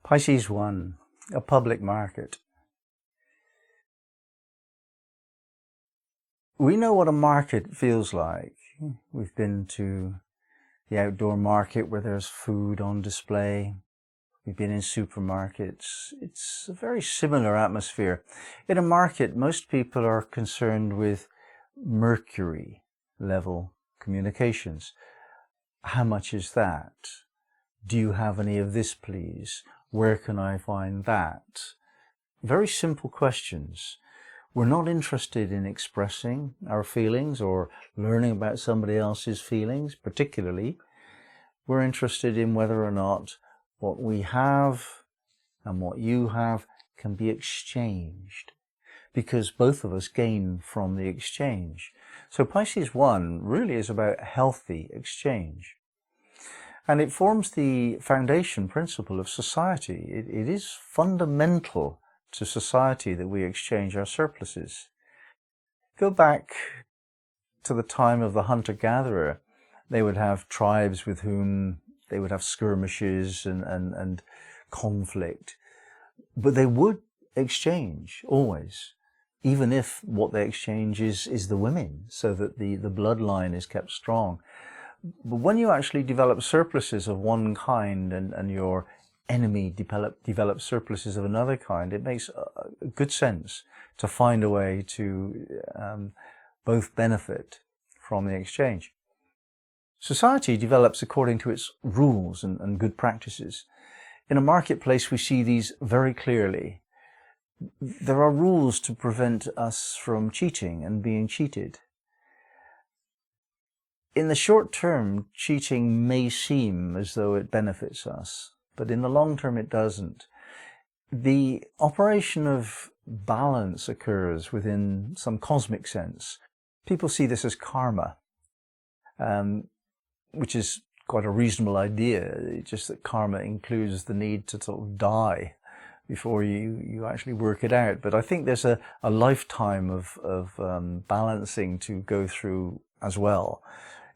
Pisces 1, a public market. We know what a market feels like. We've been to the outdoor market where there's food on display. We've been in supermarkets. It's a very similar atmosphere. In a market, most people are concerned with mercury level communications. How much is that? Do you have any of this, please? Where can I find that? Very simple questions. We're not interested in expressing our feelings or learning about somebody else's feelings, particularly. We're interested in whether or not what we have and what you have can be exchanged, because both of us gain from the exchange. So Pisces 1 really is about healthy exchange. And it forms the foundation principle of society. It is fundamental to society that we exchange our surpluses. Go back to the time of the hunter-gatherer. They would have tribes with whom they would have skirmishes and conflict. But they would exchange, always, even if what they exchange is the women, so that the bloodline is kept strong. But when you actually develop surpluses of one kind and your enemy develop surpluses of another kind, it makes a good sense to find a way to both benefit from the exchange. Society develops according to its rules and good practices. In a marketplace, we see these very clearly. There are rules to prevent us from cheating and being cheated. In the short term, cheating may seem as though it benefits us, but in the long term it doesn't. The operation of balance occurs within some cosmic sense. People see this as karma, which is quite a reasonable idea. It's just that karma includes the need to sort of die before you actually work it out. But I think there's a lifetime of balancing to go through as well.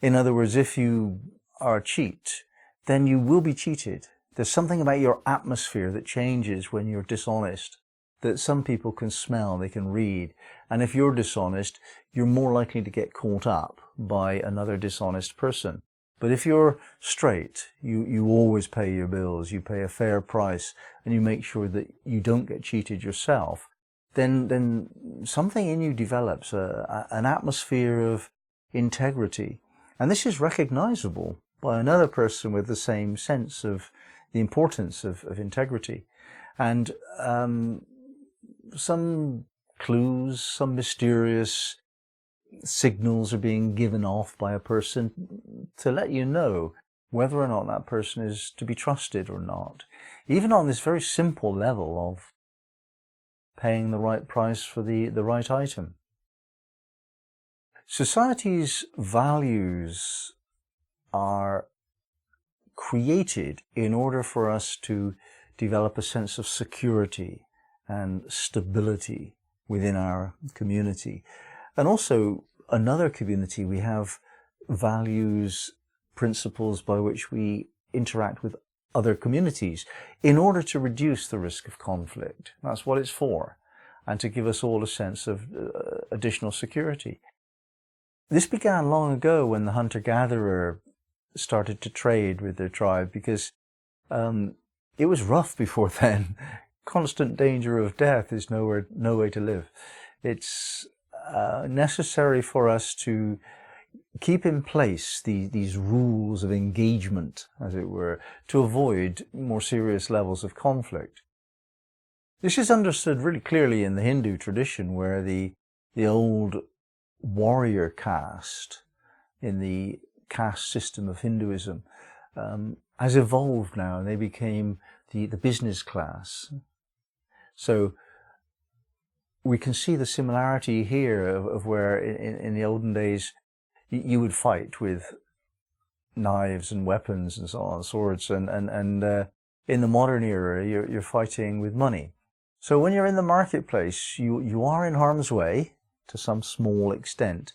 In other words, if you are a cheat, then you will be cheated. There's something about your atmosphere that changes when you're dishonest, that some people can smell, they can read. And if you're dishonest, you're more likely to get caught up by another dishonest person. But if you're straight, you always pay your bills, you pay a fair price, and you make sure that you don't get cheated yourself, then something in you develops, an atmosphere of integrity. And this is recognizable by another person with the same sense of the importance of integrity. And some clues, some mysterious signals are being given off by a person to let you know whether or not that person is to be trusted or not. Even on this very simple level of paying the right price for the right item. Society's values are created in order for us to develop a sense of security and stability within our community. And also, another community, we have values, principles by which we interact with other communities in order to reduce the risk of conflict. That's what it's for, and to give us all a sense of additional security. This began long ago when the hunter-gatherer started to trade with their tribe, because it was rough before then. Constant danger of death is no way to live. It's necessary for us to keep in place these rules of engagement, as it were, to avoid more serious levels of conflict. This is understood really clearly in the Hindu tradition, where the old warrior caste in the caste system of Hinduism has evolved now, and they became the business class. So we can see the similarity here of where in the olden days you would fight with knives and weapons and so on, swords, and in the modern era you're fighting with money. So when you're in the marketplace, you are in harm's way to some small extent,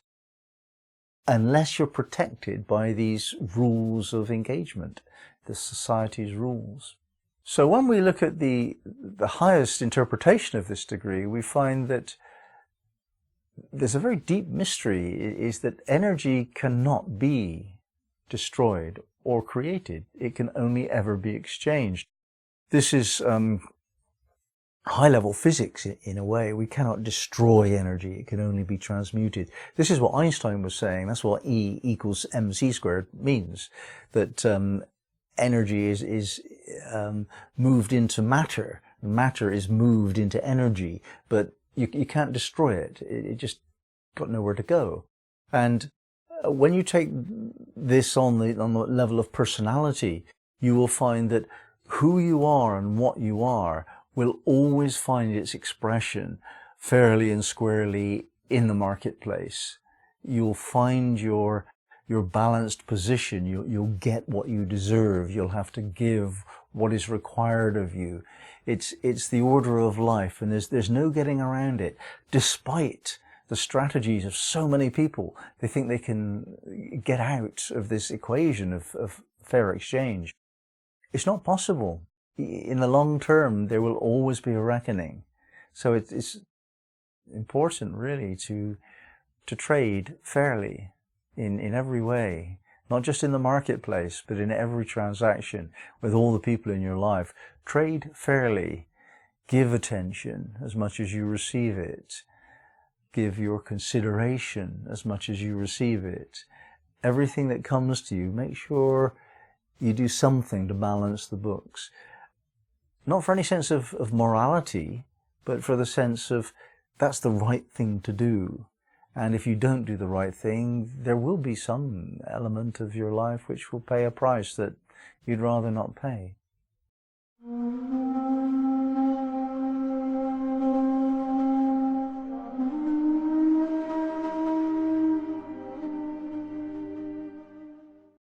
unless you're protected by these rules of engagement, the society's rules. So when we look at the highest interpretation of this degree, we find that there's a very deep mystery, is that energy cannot be destroyed or created. It can only ever be exchanged. This is high-level physics in a way. We cannot destroy energy. It can only be transmuted. This is what Einstein was saying. That's what E equals mc squared means, that energy is moved into matter. Matter is moved into energy, but you can't destroy it. It just got nowhere to go. And when you take this on the level of personality, you will find that who you are and what you are will always find its expression fairly and squarely in the marketplace. You'll find your balanced position. You'll get what you deserve. You'll have to give what is required of you. It's the order of life, and there's no getting around it. Despite the strategies of so many people, they think they can get out of this equation of fair exchange. It's not possible. In the long term, there will always be a reckoning. So it's important, really, to trade fairly in every way, not just in the marketplace, but in every transaction with all the people in your life. Trade fairly. Give attention as much as you receive it. Give your consideration as much as you receive it. Everything that comes to you, make sure you do something to balance the books. Not for any sense of morality, but for the sense of that's the right thing to do. And if you don't do the right thing, there will be some element of your life which will pay a price that you'd rather not pay.